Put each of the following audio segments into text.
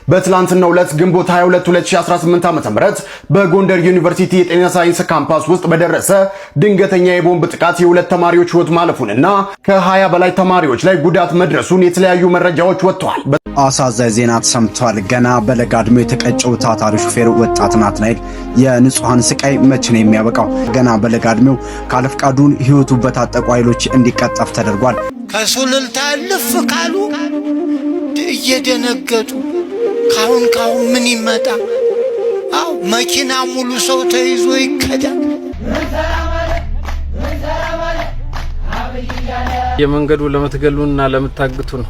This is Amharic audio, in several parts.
በትላንትናው ዕለት ግንቦት 22 2018 ዓ.ም በጎንደር ዩኒቨርሲቲ የጤና ሳይንስ ካምፓስ ውስጥ በደረሰ ድንገተኛ የቦምብ ጥቃት የሁለት ተማሪዎች ሕይወት ማለፉንና ከ20 በላይ ተማሪዎች ላይ ጉዳት መድረሱን የተለያዩ መረጃዎች ወጥተዋል። አሳዛኝ ዜና ተሰምቷል። ገና በለጋ ዕድሜው የተቀጨው ታታሪ ሹፌር ወጣት ናትናኤል የንጹሃን ስቃይ መቼ ነው የሚያበቃው? ገና በለጋ ዕድሜው ካለፍቃዱን ሕይወቱ በታጠቁ ኃይሎች እንዲቀጠፍ ተደርጓል። ከሱልልታ ልፍ ካሉ እየደነገጡ ካሁን ምን ይመጣ? አው መኪና ሙሉ ሰው ተይዞ ይከዳል። የመንገዱ ለምትገሉና ለምታግቱን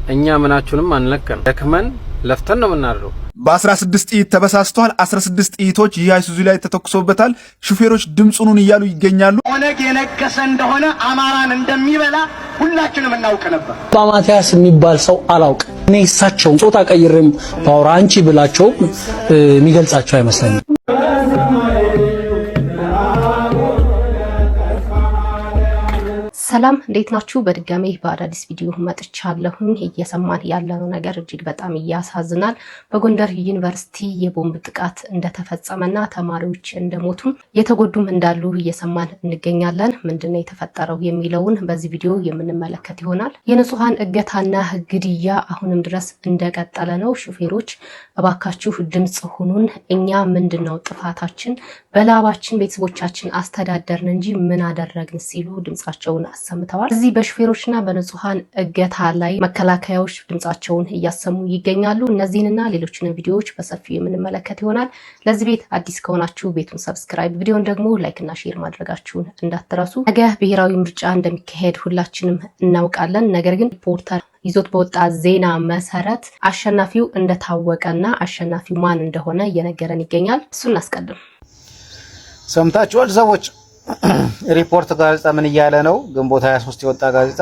እኛ ምናችሁንም አንለከን ደክመን ለፍተን ነው የምናደርገው። በ16 ጥይት ተበሳስቷል። 16 ጥይቶች የአይሱዙ ላይ ተተኩሶበታል። ሹፌሮች ድምጹን እያሉ ይገኛሉ። ኦነግ የነገሰ እንደሆነ አማራን እንደሚበላ ሁላችንም እናውቅ ነበር። ማቲያስ የሚባል ሰው አላውቅ። እኔ እሳቸው ጾታ ቀይሬም ባውራ አንቺ ብላቸው የሚገልጻቸው አይመስለኝም። ሰላም እንዴት ናችሁ? በድጋሜ በአዳዲስ ቪዲዮ መጥቻለሁኝ። እየሰማን ያለነው ነገር እጅግ በጣም ያሳዝናል። በጎንደር ዩኒቨርሲቲ የቦምብ ጥቃት እንደተፈጸመና ተማሪዎች እንደሞቱ የተጎዱም እንዳሉ እየሰማን እንገኛለን። ምንድነው የተፈጠረው የሚለውን በዚህ ቪዲዮ የምንመለከት ይሆናል። የንጹሃን እገታና ግድያ አሁንም ድረስ እንደቀጠለ ነው። ሹፌሮች እባካችሁ ድምጽ ሁኑን። እኛ ምንድነው ጥፋታችን? በላባችን ቤተሰቦቻችን አስተዳደርን እንጂ ምን አደረግን ሲሉ ድምጻቸውን አሰምተዋል። እዚህ በሹፌሮችና በንጹሃን እገታ ላይ መከላከያዎች ድምጻቸውን እያሰሙ ይገኛሉ። እነዚህንና ሌሎችንም ቪዲዮዎች በሰፊው የምንመለከት ይሆናል። ለዚህ ቤት አዲስ ከሆናችሁ ቤቱን ሰብስክራይብ፣ ቪዲዮን ደግሞ ላይክ እና ሼር ማድረጋችሁን እንዳትረሱ። ነገ ብሔራዊ ምርጫ እንደሚካሄድ ሁላችንም እናውቃለን። ነገር ግን ሪፖርተር ይዞት በወጣ ዜና መሰረት አሸናፊው እንደታወቀና አሸናፊው ማን እንደሆነ እየነገረን ይገኛል። እሱን እናስቀድም። ሰምታችኋል ሰዎች። ሪፖርት ጋዜጣ ምን እያለ ነው? ግንቦት 23 የወጣ ጋዜጣ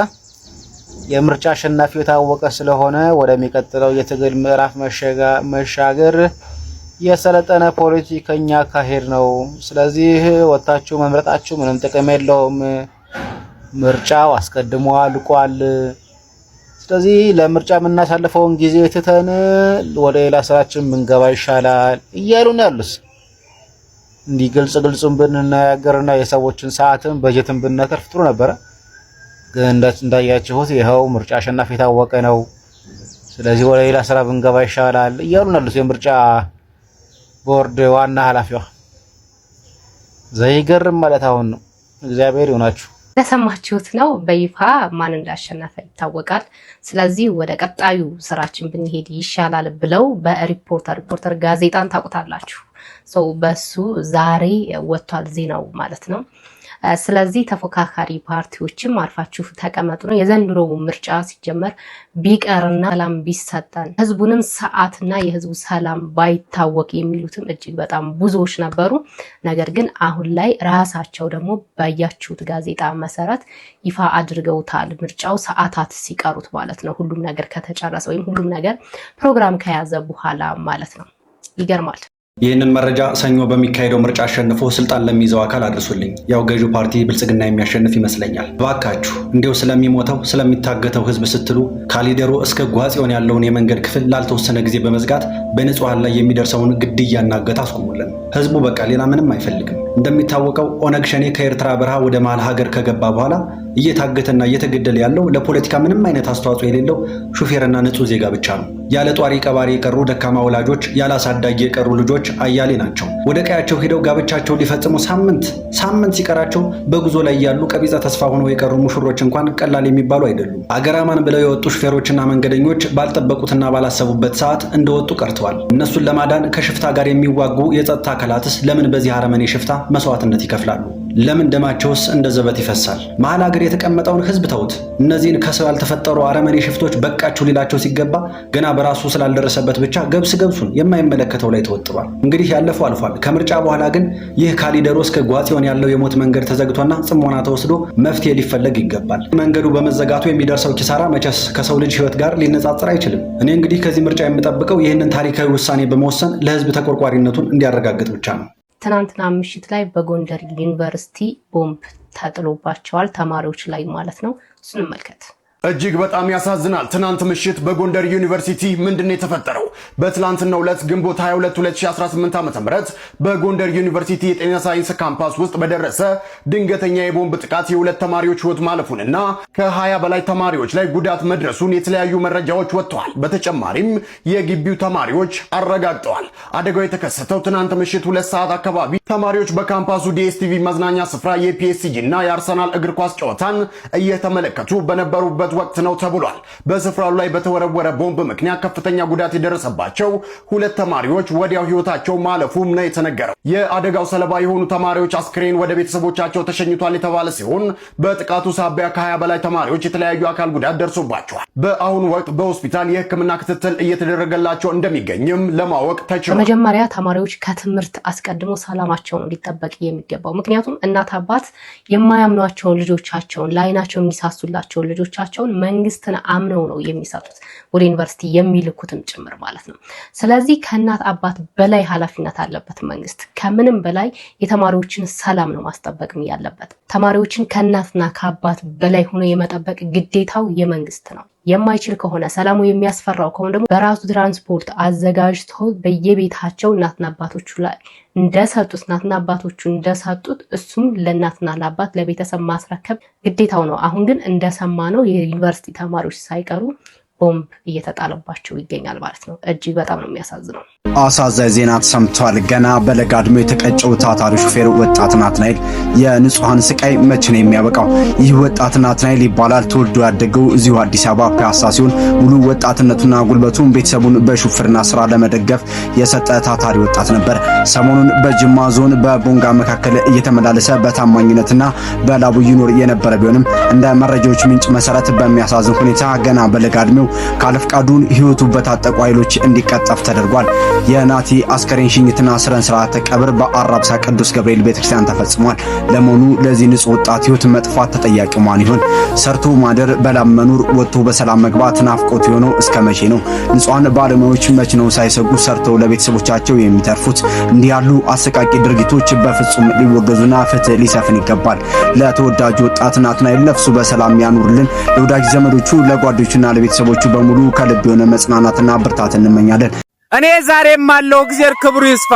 የምርጫ አሸናፊው የታወቀ ስለሆነ ወደሚቀጥለው የትግል ምዕራፍ መሻገር የሰለጠነ ፖለቲከኛ ካሄድ ነው። ስለዚህ ወጣችሁ መምረጣችሁ ምንም ጥቅም የለውም። ምርጫው አስቀድሞ አልቋል። ስለዚህ ለምርጫ የምናሳልፈውን ጊዜ ትተን ወደ ሌላ ስራችን ምንገባ ይሻላል እያሉ ነው ያሉት። እንዲህ ግልጽም ብንናገርና የሰዎችን ሰዓትን በጀትን ብንተርፍ ጥሩ ነበረ። ግን እንዳያችሁት ይኸው ምርጫ አሸናፊ የታወቀ ነው። ስለዚህ ወደ ሌላ ስራ ብንገባ ይሻላል እያሉ ነው ያሉት የምርጫ ቦርድ ዋና ኃላፊዋ። ዘይገርም ማለት አሁን ነው። እግዚአብሔር ይሁናችሁ። እንደሰማችሁት ነው። በይፋ ማን እንዳሸነፈ ይታወቃል። ስለዚህ ወደ ቀጣዩ ስራችን ብንሄድ ይሻላል ብለው በሪፖርተር ጋዜጣን ታውቁታላችሁ። በሱ ዛሬ ወጥቷል ዜናው ማለት ነው። ስለዚህ ተፎካካሪ ፓርቲዎችም አርፋችሁ ተቀመጡ ነው። የዘንድሮው ምርጫ ሲጀመር ቢቀርና ሰላም ቢሰጠን ህዝቡንም ሰዓትና የህዝቡ ሰላም ባይታወቅ የሚሉትም እጅግ በጣም ብዙዎች ነበሩ። ነገር ግን አሁን ላይ ራሳቸው ደግሞ ባያችሁት ጋዜጣ መሰረት ይፋ አድርገውታል። ምርጫው ሰዓታት ሲቀሩት ማለት ነው። ሁሉም ነገር ከተጨረሰ ወይም ሁሉም ነገር ፕሮግራም ከያዘ በኋላ ማለት ነው። ይገርማል። ይህንን መረጃ ሰኞ በሚካሄደው ምርጫ አሸንፎ ስልጣን ለሚይዘው አካል አድርሱልኝ። ያው ገዢው ፓርቲ ብልጽግና የሚያሸንፍ ይመስለኛል። እባካችሁ እንዲው ስለሚሞተው ስለሚታገተው ህዝብ ስትሉ ካሊደሮ እስከ ጓጽዮን ያለውን የመንገድ ክፍል ላልተወሰነ ጊዜ በመዝጋት በንጹሃን ላይ የሚደርሰውን ግድያና እገታ አስቆሙልን። ህዝቡ በቃ ሌላ ምንም አይፈልግም። እንደሚታወቀው ኦነግ ሸኔ ከኤርትራ በረሃ ወደ መሃል ሀገር ከገባ በኋላ እየታገተና እየተገደለ ያለው ለፖለቲካ ምንም አይነት አስተዋጽኦ የሌለው ሹፌርና ንጹህ ዜጋ ብቻ ነው። ያለ ጧሪ ቀባሪ የቀሩ ደካማ ወላጆች፣ ያለ አሳዳጊ የቀሩ ልጆች አያሌ ናቸው። ወደ ቀያቸው ሄደው ጋብቻቸውን ሊፈጽሙ ሳምንት ሲቀራቸው በጉዞ ላይ ያሉ ቀቢጸ ተስፋ ሆነው የቀሩ ሙሽሮች እንኳን ቀላል የሚባሉ አይደሉም። አገራማን ብለው የወጡ ሹፌሮችና መንገደኞች ባልጠበቁትና ባላሰቡበት ሰዓት እንደወጡ ቀርተዋል። እነሱን ለማዳን ከሽፍታ ጋር የሚዋጉ የጸጥታ አካላትስ ለምን በዚህ አረመኔ ሽፍታ መስዋዕትነት ይከፍላሉ? ለምን ደማቸውስ እንደ ዘበት ይፈሳል? መሀል ሀገር የተቀመጠውን ህዝብ ተውት። እነዚህን ከሰው ያልተፈጠሩ አረመኔ ሽፍቶች በቃችሁ ሊላቸው ሲገባ ገና በራሱ ስላልደረሰበት ብቻ ገብሱን የማይመለከተው ላይ ተወጥሯል። እንግዲህ ያለፈው አልፏል። ከምርጫ በኋላ ግን ይህ ካሊደሮ እስከ ጓጽዮን ያለው የሞት መንገድ ተዘግቶና ጽሞና ተወስዶ መፍትሄ ሊፈለግ ይገባል። መንገዱ በመዘጋቱ የሚደርሰው ኪሳራ መቼስ ከሰው ልጅ ህይወት ጋር ሊነጻጸር አይችልም። እኔ እንግዲህ ከዚህ ምርጫ የምጠብቀው ይህንን ታሪካዊ ውሳኔ በመወሰን ለህዝብ ተቆርቋሪነቱን እንዲያረጋግጥ ብቻ ነው። ትናንትና ምሽት ላይ በጎንደር ዩኒቨርሲቲ ቦምብ ተጥሎባቸዋል፣ ተማሪዎች ላይ ማለት ነው። እሱን እንመልከት። እጅግ በጣም ያሳዝናል። ትናንት ምሽት በጎንደር ዩኒቨርሲቲ ምንድነው የተፈጠረው? በትላንትናው ዕለት ግንቦት 22 2018 ዓ.ም በጎንደር ዩኒቨርሲቲ የጤና ሳይንስ ካምፓስ ውስጥ በደረሰ ድንገተኛ የቦምብ ጥቃት የሁለት ተማሪዎች ሕይወት ማለፉንና ከ20 በላይ ተማሪዎች ላይ ጉዳት መድረሱን የተለያዩ መረጃዎች ወጥተዋል። በተጨማሪም የግቢው ተማሪዎች አረጋግጠዋል። አደጋው የተከሰተው ትናንት ምሽት 2 ሰዓት አካባቢ ተማሪዎች በካምፓሱ ዲኤስቲቪ መዝናኛ ስፍራ የፒኤስጂ እና የአርሰናል እግር ኳስ ጨዋታን እየተመለከቱ በነበሩበት ወቅት ነው ተብሏል። በስፍራው ላይ በተወረወረ ቦምብ ምክንያት ከፍተኛ ጉዳት የደረሰባቸው ሁለት ተማሪዎች ወዲያው ሕይወታቸው ማለፉም ነው የተነገረው። የአደጋው ሰለባ የሆኑ ተማሪዎች አስክሬን ወደ ቤተሰቦቻቸው ተሸኝቷል የተባለ ሲሆን በጥቃቱ ሳቢያ ከ20 በላይ ተማሪዎች የተለያዩ አካል ጉዳት ደርሶባቸዋል። በአሁኑ ወቅት በሆስፒታል የሕክምና ክትትል እየተደረገላቸው እንደሚገኝም ለማወቅ ተችሏል። በመጀመሪያ ተማሪዎች ከትምህርት አስቀድሞ ሰላማቸው ነው ሊጠበቅ የሚገባው። ምክንያቱም እናት አባት የማያምኗቸውን ልጆቻቸውን ለዓይናቸው የሚሳሱላቸውን ልጆቻቸውን መንግስትን አምነው ነው የሚሰጡት ወደ ዩኒቨርሲቲ የሚልኩትም ጭምር ማለት ነው። ስለዚህ ከእናት አባት በላይ ኃላፊነት አለበት መንግስት። ከምንም በላይ የተማሪዎችን ሰላም ነው ማስጠበቅ ያለበት። ተማሪዎችን ከእናትና ከአባት በላይ ሆኖ የመጠበቅ ግዴታው የመንግስት ነው። የማይችል ከሆነ ሰላሙ የሚያስፈራው ከሆነ ደግሞ በራሱ ትራንስፖርት አዘጋጅቶ በየቤታቸው እናትና አባቶቹ ላይ እናትና አባቶቹ እንደሰጡት እሱም ለእናትና ለአባት ለቤተሰብ ማስረከብ ግዴታው ነው። አሁን ግን እንደሰማነው የዩኒቨርሲቲ ተማሪዎች ሳይቀሩ ቦምብ እየተጣለባቸው ይገኛል ማለት ነው። እጅግ በጣም ነው የሚያሳዝነው። አሳዛኝ ዜና ተሰምቷል። ገና በለጋ ዕድሜው የተቀጨው ታታሪ ሹፌር ወጣት ናትናኤል የንጹሃን ስቃይ መቼ ነው የሚያበቃው? ይህ ወጣት ናትናኤል ይባላል። ተወልዶ ያደገው እዚሁ አዲስ አበባ ፒያሳ ሲሆን ሙሉ ወጣትነቱና ጉልበቱን ቤተሰቡን በሹፍርና ስራ ለመደገፍ የሰጠ ታታሪ ወጣት ነበር። ሰሞኑን በጅማ ዞን በቦንጋ መካከል እየተመላለሰ በታማኝነትና በላቡ ይኖር የነበረ ቢሆንም እንደ መረጃዎች ምንጭ መሰረት በሚያሳዝን ሁኔታ ገና በለጋ ዕድሜው ካለፍቃዱን ህይወቱ በታጠቁ ኃይሎች እንዲቀጠፍ ተደርጓል። የናቲ አስከሬን ሽኝትና ስነ ስርዓተ ቀብር በአራብሳ ቅዱስ ገብርኤል ቤተክርስቲያን ተፈጽሟል። ለመሆኑ ለዚህ ንጹህ ወጣት ህይወት መጥፋት ተጠያቂው ማን ይሆን? ሰርቶ ማደር፣ በላም መኖር፣ ወጥቶ በሰላም መግባት ናፍቆት የሆነው እስከ መቼ ነው? ንጹሃን ባለሙያዎች መቼ ነው ሳይሰጉ ሰርተው ለቤተሰቦቻቸው የሚተርፉት? እንዲህ ያሉ አሰቃቂ ድርጊቶች በፍጹም ሊወገዙና ፍትህ ሊሰፍን ይገባል። ለተወዳጁ ወጣት ናትናኤል ነፍሱ በሰላም ያኑርልን። ለወዳጅ ዘመዶቹ፣ ለጓዶቹና ለቤተሰቦቹ በሙሉ ከልብ የሆነ መጽናናትና ብርታት እንመኛለን። እኔ ዛሬም አለው እግዚአብሔር ክብሩ ይስፋ።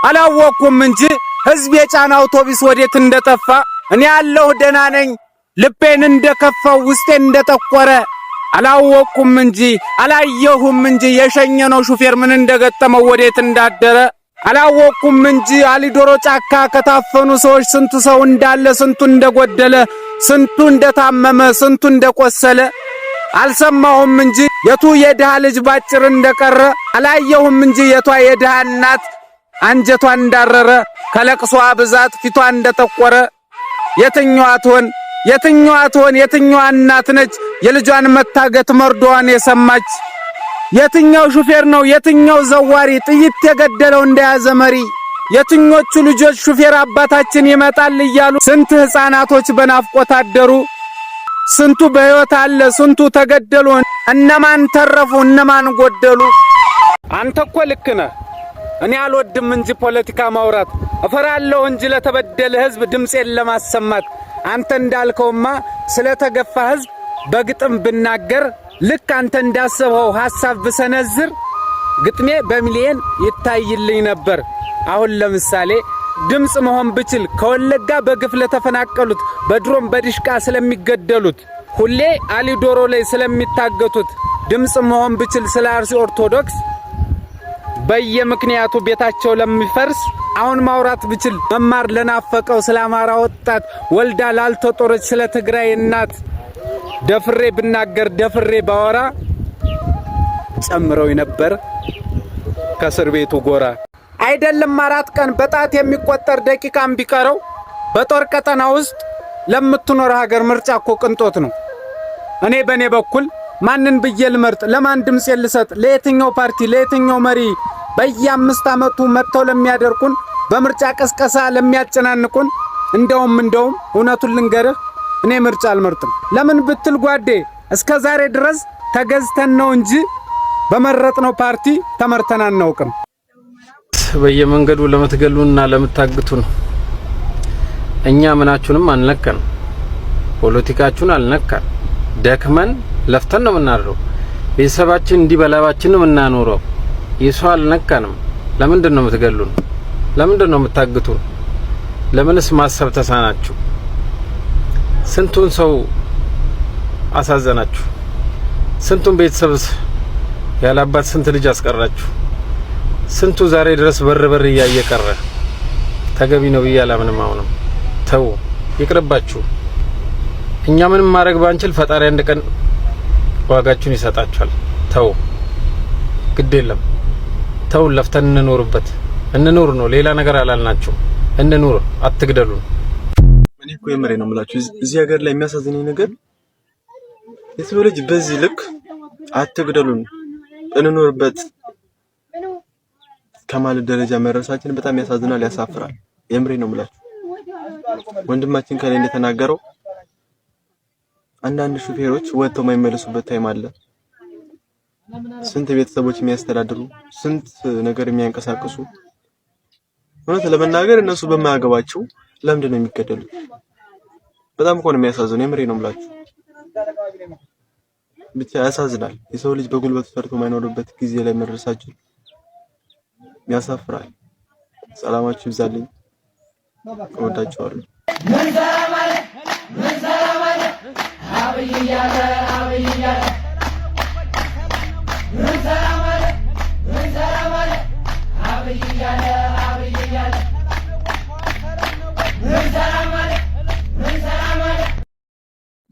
አላወኩም እንጂ ህዝብ የጫና አውቶቡስ ወዴት እንደጠፋ እኔ ያለሁ ደህና ነኝ። ልቤን እንደከፋው ውስጤን እንደጠቆረ አላወኩም እንጂ አላየሁም እንጂ የሸኘነው ሹፌር ምን እንደገጠመው ወዴት እንዳደረ አላወኩም እንጂ አሊዶሮ ጫካ ከታፈኑ ሰዎች ስንቱ ሰው እንዳለ፣ ስንቱ እንደጎደለ፣ ስንቱ እንደታመመ፣ ስንቱ እንደቆሰለ አልሰማሁም እንጂ የቱ የድሃ ልጅ ባጭር እንደቀረ አላየሁም እንጂ የቷ የድሃ እናት አንጀቷ እንዳረረ ከለቅሷ ብዛት ፊቷ እንደተቆረ የትኛዋ ትሆን የትኛዋ እናት ነች የልጇን መታገት መርዶዋን የሰማች? የትኛው ሹፌር ነው የትኛው ዘዋሪ ጥይት የገደለው እንደያዘ መሪ? የትኞቹ ልጆች ሹፌር አባታችን ይመጣል እያሉ ስንት ህፃናቶች በናፍቆት አደሩ? ስንቱ በህይወት አለ ስንቱ ተገደሉ? እነማን ተረፉ እነማን ጎደሉ? አንተ እኮ ልክ ነህ። እኔ አልወድም እንጂ ፖለቲካ ማውራት እፈራለሁ እንጂ ለተበደለ ህዝብ ድምጼን ለማሰማት። አንተ እንዳልከውማ ስለተገፋ ህዝብ በግጥም ብናገር ልክ አንተ እንዳሰበው ሐሳብ ብሰነዝር ግጥሜ በሚሊየን ይታይልኝ ነበር። አሁን ለምሳሌ ድምጽ መሆን ብችል ከወለጋ በግፍ ለተፈናቀሉት በድሮም በድሽቃ ስለሚገደሉት ሁሌ አሊዶሮ ላይ ስለሚታገቱት ድምጽ መሆን ብችል ስለ አርሲ ኦርቶዶክስ በየምክንያቱ ቤታቸው ለሚፈርስ አሁን ማውራት ብችል መማር ለናፈቀው ስለ አማራ ወጣት ወልዳ ላልተጦረች ስለ ትግራይ እናት ደፍሬ ብናገር ደፍሬ ባወራ ጨምረው ነበር ከእስር ቤቱ ጎራ። አይደለም 4 ቀን በጣት የሚቆጠር ደቂቃም ቢቀረው በጦር ቀጠና ውስጥ ለምትኖር ሀገር ምርጫ እኮ ቅንጦት ነው። እኔ በኔ በኩል ማንን ብዬ ልመርጥ? ለማን ድምጽ ልሰጥ? ለየትኛው ፓርቲ ለየትኛው መሪ? በየ5 ዓመቱ መጥተው ለሚያደርቁን በምርጫ ቀስቀሳ ለሚያጨናንቁን እንደውም እውነቱን ልንገርህ እኔ ምርጫ አልመርጥም። ለምን ብትል ጓዴ እስከ ዛሬ ድረስ ተገዝተን ነው እንጂ በመረጥነው ፓርቲ ተመርተን አናውቅም። በየመንገዱ ለምትገሉና ለምታግቱን እኛ ምናችሁንም አንለከን፣ ፖለቲካችሁን አልነካን። ደክመን ለፍተን ነው የምናድረው። ቤተሰባችን እንዲበላባችን ነው የምናኖረው። የሰው አልነካንም። ለምንድን ነው የምትገሉን? ለምንድን ነው የምታግቱን? ለምንስ ማሰብ ተሳናችሁ? ስንቱን ሰው አሳዘናችሁ። ስንቱን ቤተሰብስ ያላባት ስንት ልጅ አስቀራችሁ። ስንቱ ዛሬ ድረስ በር እያየ ቀረ። ተገቢ ነው ብዬ አላምንም። አሁንም ተው፣ ይቅርባችሁ። እኛ ምንም ማድረግ ባንችል ፈጣሪ አንድ ቀን ዋጋችሁን ይሰጣችኋል። ተው፣ ግድ የለም ተው፣ ለፍተን እንኑር ነው። ሌላ ነገር አላልናችሁ። እንኑር፣ አትግደሉን። እኔ እኮ የምሬ ነው የምላችሁ። እዚህ ሀገር ላይ የሚያሳዝነኝ ነገር የሰው ልጅ በዚህ ልክ አትግደሉን እንኑርበት ከማለት ደረጃ መረሳችን በጣም ያሳዝናል፣ ያሳፍራል። የምሬ ነው የምላችሁ። ወንድማችን ከላይ እንደተናገረው አንዳንድ ሹፌሮች ወጥተው የማይመለሱበት ታይም አለ። ስንት ቤተሰቦች የሚያስተዳድሩ ስንት ነገር የሚያንቀሳቅሱ እውነት ለመናገር እነሱ በማያገባቸው ለምንድን ነው የሚገደሉት? በጣም እኮ ነው የሚያሳዝነው። የምሬ ነው የምላችሁ። ብቻ ያሳዝናል። የሰው ልጅ በጉልበት ሰርቶ የማይኖርበት ጊዜ ላይ መድረሳችን ያሳፍራል። ሰላማችሁ ይብዛልኝ። እወዳችኋለሁ።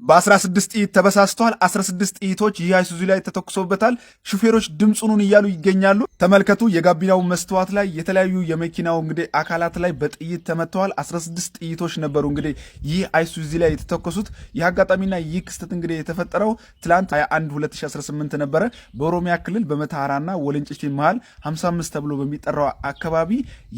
በ16 ጥይት ተበሳስተዋል። 16 ጥይቶች ይህ አይሱዙ ላይ ተተኩሶበታል። ሹፌሮች ድምጹኑን እያሉ ይገኛሉ። ተመልከቱ። የጋቢናው መስተዋት ላይ የተለያዩ የመኪናው እንግዲህ አካላት ላይ በጥይት ተመተዋል። 16 ጥይቶች ነበሩ እንግዲህ ይህ አይሱዙ ላይ የተተኮሱት። ይህ አጋጣሚና ይህ ክስተት እንግዲህ የተፈጠረው ትላንት 21 2018 ነበረ። በኦሮሚያ ክልል በመተሃራና ወለንጭቲ መሃል 55 ተብሎ በሚጠራው አካባቢ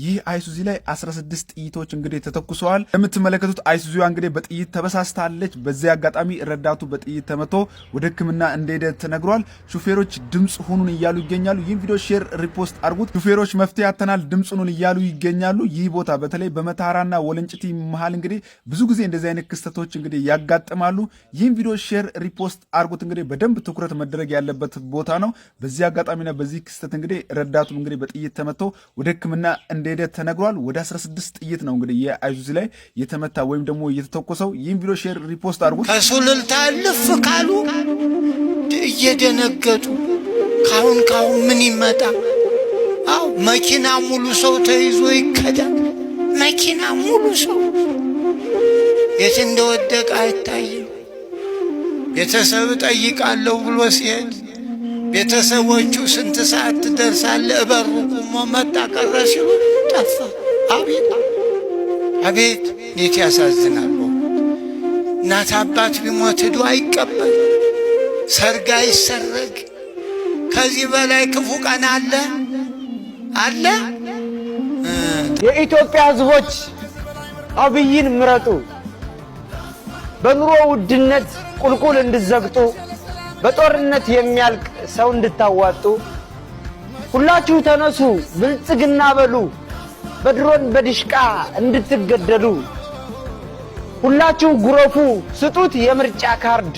ይህ አይሱዙ ላይ 16 ጥይቶች እንግዲህ ተተኩሰዋል። የምትመለከቱት አይሱዙ እንግዲህ በጥይት ተበሳስታለች። በዚያ አጋጣሚ ረዳቱ በጥይት ተመቶ ወደ ሕክምና እንደሄደ ተነግሯል። ሹፌሮች ድምጽ ሁኑን እያሉ ይገኛሉ። ይህን ቪዲዮ ሼር ሪፖስት አድርጉት። ሹፌሮች መፍትሄ ያተናል ድምጽ ሁኑን እያሉ ይገኛሉ። ይህ ቦታ በተለይ በመተሃራና ወለንጭቲ መሃል እንግዲህ ብዙ ጊዜ እንደዚህ አይነት ክስተቶች እንግዲህ ያጋጥማሉ። ይህን ቪዲዮ ሼር ሪፖስት አድርጉት። እንግዲህ በደንብ ትኩረት መደረግ ያለበት ቦታ ነው። በዚህ አጋጣሚና በዚህ ክስተት እንግዲህ ረዳቱም እንግዲህ በጥይት ተመቶ ወደ ሕክምና እንደሄደ ተነግሯል። ወደ 16 ጥይት ነው እንግዲህ የአይሱዙ ላይ የተመታ ወይም ደግሞ የተተኮሰው። ይህን ቪዲዮ ሼር ሪፖስት አድርጉት። ከሱልልታ ልፍ ካሉ እየደነገጡ ካሁን ምን ይመጣ? አው መኪና ሙሉ ሰው ተይዞ ይከዳል። መኪና ሙሉ ሰው የት እንደወደቀ አይታይም። ቤተሰብ ጠይቃለሁ ብሎ ሲሄድ ቤተሰቦቹ ስንት ሰዓት ትደርሳለህ በሩ ቆሞ መጣ ቀረ ሲሉ ጠፋ። አቤት እንዴት ያሳዝናል። እናት አባት ቢሞት ሄዶ አይቀበል፣ ሰርግ አይሰረግ። ከዚህ በላይ ክፉ ቀን አለ? የኢትዮጵያ ሕዝቦች አብይን ምረጡ። በኑሮ ውድነት ቁልቁል እንድዘግጡ፣ በጦርነት የሚያልቅ ሰው እንድታዋጡ፣ ሁላችሁ ተነሱ ብልጽግና በሉ፣ በድሮን በድሽቃ እንድትገደሉ፣ ሁላችሁ ጉረፉ ስጡት የምርጫ ካርድ፣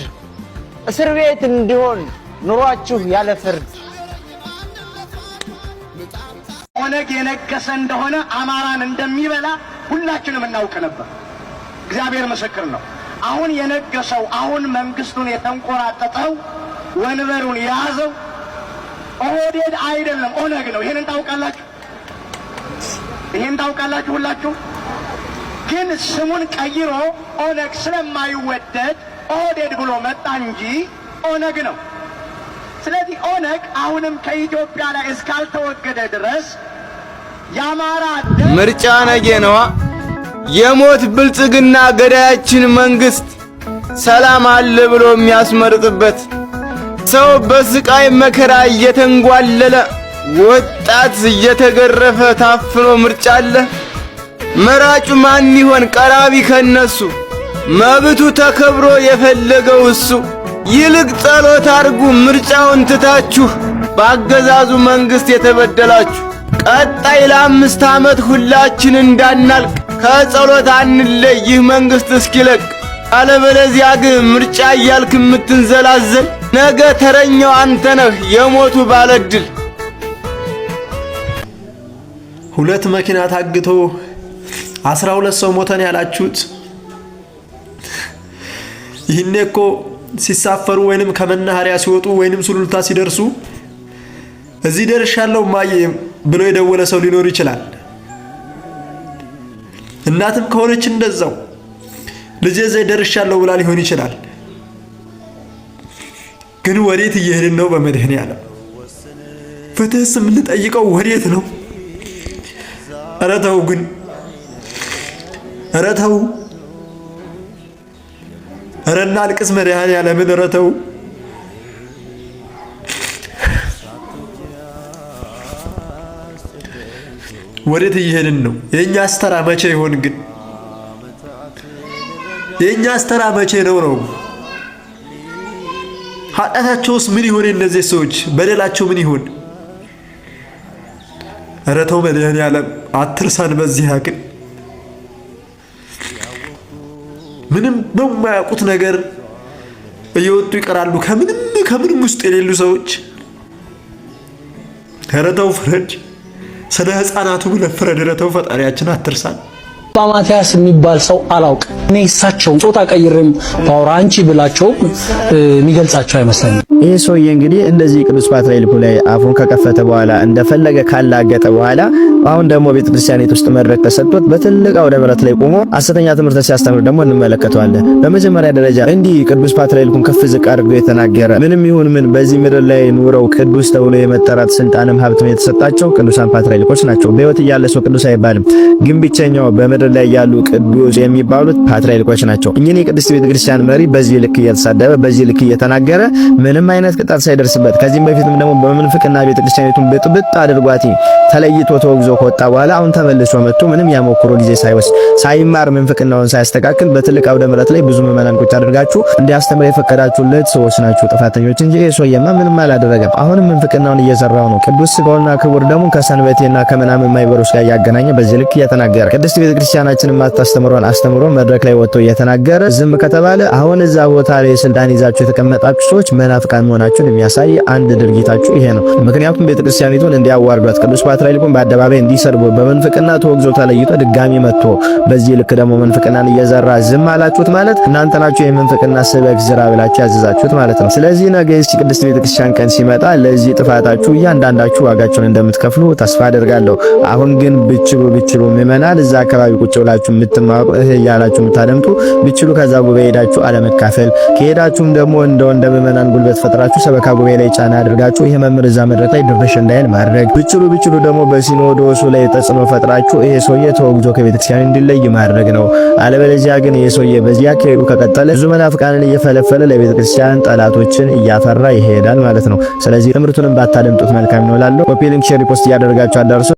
እስር ቤት እንዲሆን ኑሯችሁ ያለ ፍርድ። ኦነግ የነገሰ እንደሆነ አማራን እንደሚበላ ሁላችንም እናውቅ ነበር። እግዚአብሔር ምስክር ነው። አሁን የነገሰው አሁን መንግስቱን የተንቆራጠጠው ወንበሩን የያዘው ኦህዴድ አይደለም ኦነግ ነው። ይሄንን ታውቃላችሁ። ሁላችሁ። ግን ስሙን ቀይሮ ኦነግ ስለማይወደድ ኦህዴድ ብሎ መጣ እንጂ ኦነግ ነው። ስለዚህ ኦነግ አሁንም ከኢትዮጵያ ላይ እስካልተወገደ ድረስ የአማራ ምርጫ ነገ ነዋ። የሞት ብልጽግና ገዳያችን መንግስት ሰላም አለ ብሎ የሚያስመርጥበት ሰው በስቃይ መከራ እየተንጓለለ ወጣት እየተገረፈ ታፍኖ ምርጫ አለ። መራጩ ማን ይሆን ቀራቢ ከነሱ? መብቱ ተከብሮ የፈለገው እሱ። ይልቅ ጸሎት አርጉ ምርጫውን ትታችሁ፣ በአገዛዙ መንግስት የተበደላችሁ። ቀጣይ ለ5 ዓመት ሁላችን እንዳናልቅ ከጸሎት አንለይ ይህ መንግስት እስኪለቅ። አለበለዚያ ግን ምርጫ እያልክ የምትንዘላዘል ነገ ተረኛው አንተ ነህ የሞቱ ባለድል። ሁለት መኪና ታግቶ 12 ሰው ሞተን ያላችሁት ይህኔ እኮ ሲሳፈሩ ወይንም ከመናኸሪያ ሲወጡ ወይንም ሱሉልታ ሲደርሱ እዚህ ደርሻለሁ ማየ ብሎ የደወለ ሰው ሊኖር ይችላል። እናትም ከሆነች እንደዛው ልጄ እዚህ ደርሻለሁ ብላ ሊሆን ይችላል። ግን ወዴት እየሄድን ነው? በመድኃኔዓለም ፍትህስ የምንጠይቀው ወዴት ነው? ኧረ ተው ግን ኧረ ተው ኧረ እናልቅስ መድኃኔዓለምን ኧረ ተው። ወዴት እየሄድን ነው? የእኛስ ተራ መቼ ይሆን ግን? የእኛስ ተራ መቼ ነው? ኃጢአታቸውስ ምን ይሆን? እነዚህ ሰዎች በደላቸው ምን ይሆን? ኧረ ተው መድኃኔዓለም አትርሳን በዚህ ያክል። ምንም በማያውቁት ነገር እየወጡ ይቀራሉ፣ ከምንም ውስጥ የሌሉ ሰዎች። ኧረ ተው ፍረድ፣ ስለ ሕፃናቱ ብለህ ፍረድ። ኧረ ተው ፈጣሪያችን አትርሳን። አባ ማቲያስ የሚባል ሰው አላውቅም። እኔ እሳቸውን ጾታ ቀይሬም ባወራ አንቺ ብላቸው የሚገልጻቸው አይመስለኝም። ይህ ሰውዬ እንግዲህ እንደዚህ ቅዱስ ፓትርያርኩ ላይ አፉን ከከፈተ በኋላ እንደፈለገ ካላገጠ በኋላ አሁን ደግሞ ቤተክርስቲያኒት ውስጥ መድረክ ተሰጥቶት በትልቅ አውደ ምሕረት ላይ ቆሞ ሐሰተኛ ትምህርት ሲያስተምር ደግሞ እንመለከተዋለን። በመጀመሪያ ደረጃ እንዲህ ቅዱስ ፓትርያርኩን ከፍ ዝቅ አድርጎ የተናገረ ምንም ይሁን ምን በዚህ ምድር ላይ ኑረው ቅዱስ ተብሎ የመጠራት ስልጣንም ሀብትም የተሰጣቸው ቅዱሳን ፓትርያርኮች ናቸው። በሕይወት እያለ ሰው ቅዱስ አይባልም። ግን ብቸኛው በምድር ላይ ያሉ ቅዱስ የሚባሉት ፓትርያርኮች ናቸው። እኚህ የቅድስት ቤተክርስቲያን መሪ በዚህ ልክ እየተሳደበ በዚህ ልክ እየተናገረ ምንም አይነት ቅጣት ሳይደርስበት ከዚህም በፊትም ደግሞ በመንፍቅና ቤተክርስቲያኒቱን ብጥብጥ አድርጓት ተለይቶ ተወግዞ ከወጣ በኋላ አሁን ተመልሶ መጥቶ ምንም ያሞክሮ ጊዜ ሳይወስድ ሳይማር መንፍቅናውን ሳያስተካክል በትልቅ አውደ ምሕረት ላይ ብዙ ምዕመናን ቁጭ አድርጋችሁ እንዲያስተምር የፈቀዳችሁለት ሰዎች ናችሁ ጥፋተኞች እንጂ ሰውየማ ምንም አላደረገም። አሁንም መንፍቅናውን እየሰራው ነው። ቅዱስ ሥጋውና ክቡር ደሙን ከሰንበቴና ከምናምን ማይበሮች ጋር ያገናኘ በዚህ ልክ እየተናገረ ቅድስት ቤተክርስቲያናችንን ማታስተምሯን አስተምሮ መድረክ ላይ ወጥቶ እየተናገረ ዝም ከተባለ አሁን እዛ ቦታ ላይ ስልጣን ይዛችሁ የተቀመጣችሁ ሰዎች መናፍቃን መሆናችሁን የሚያሳይ አንድ ድርጊታችሁ ይሄ ነው። ምክንያቱም ቤተክርስቲያኒቱን እንዲያዋርዷት ቅዱስ ፓትርያርኩን በአደባባይ እንዲሰርቡ በመንፍቅና ተወግዞ ተለይቶ ድጋሚ መጥቶ በዚህ ልክ ደግሞ መንፍቅናን እየዘራ ዝም አላችሁት ማለት እናንተ ናችሁ የመንፍቅና ስበክ ዝራ ብላችሁ ያዘዛችሁት ማለት ነው። ስለዚህ ነገ እስቲ ቅድስት ቤተክርስቲያን ቀን ሲመጣ ለዚህ ጥፋታችሁ እያንዳንዳችሁ ዋጋችሁን እንደምትከፍሉ ተስፋ አደርጋለሁ። አሁን ግን ብችሉ ምዕመናን እዛ አካባቢ ቁጭ ብላችሁ የምትማሩ ያላችሁ የምታደምጡ ብችሉ ከዛ ጉባኤ ሄዳችሁ አለመካፈል ከሄዳችሁም ደግሞ እንደ ምዕመናን ጉልበት ፈጥራችሁ ሰበካ ጉባኤ ላይ ጫና አድርጋችሁ ይሄ መምህር እዛ መድረክ ላይ ድርሽ እንዳይል ማድረግ ብችሉ ደግሞ በሲኖዶሱ ላይ ተጽዕኖ ፈጥራችሁ ይሄ ሰውዬ ተወግዞ ከቤተክርስቲያን እንዲለይ ማድረግ ነው። አለበለዚያ ግን ይሄ ሰውዬ በዚህ አካሄዱ ከቀጠለ ብዙ መናፍቃንን እየፈለፈለ ለቤተክርስቲያን ጠላቶችን እያፈራ ይሄዳል ማለት ነው። ስለዚህ ትምህርቱንም ባታደምጡት መልካም ነው እላለሁ። ኮፒ ሊንክ ሼር ፖስት እያደረጋችሁ አዳርሱ።